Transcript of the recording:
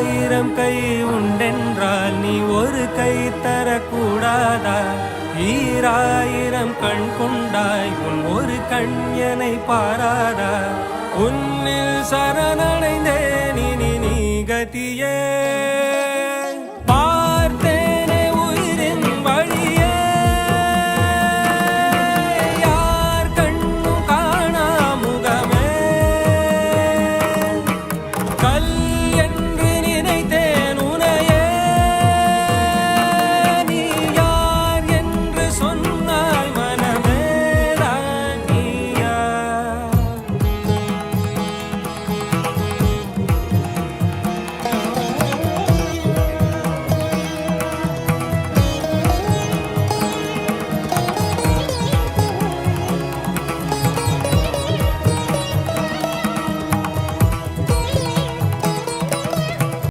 ஆயிரம் கை உண்டென்றால் நீ ஒரு கை தரக்கூடாதா? ஈராயிரம் கண் கொண்டாய் உன் ஒரு கண்யனை பாராதா? உன்னில் சரணடைந்தேன் இனி நீ கதியே.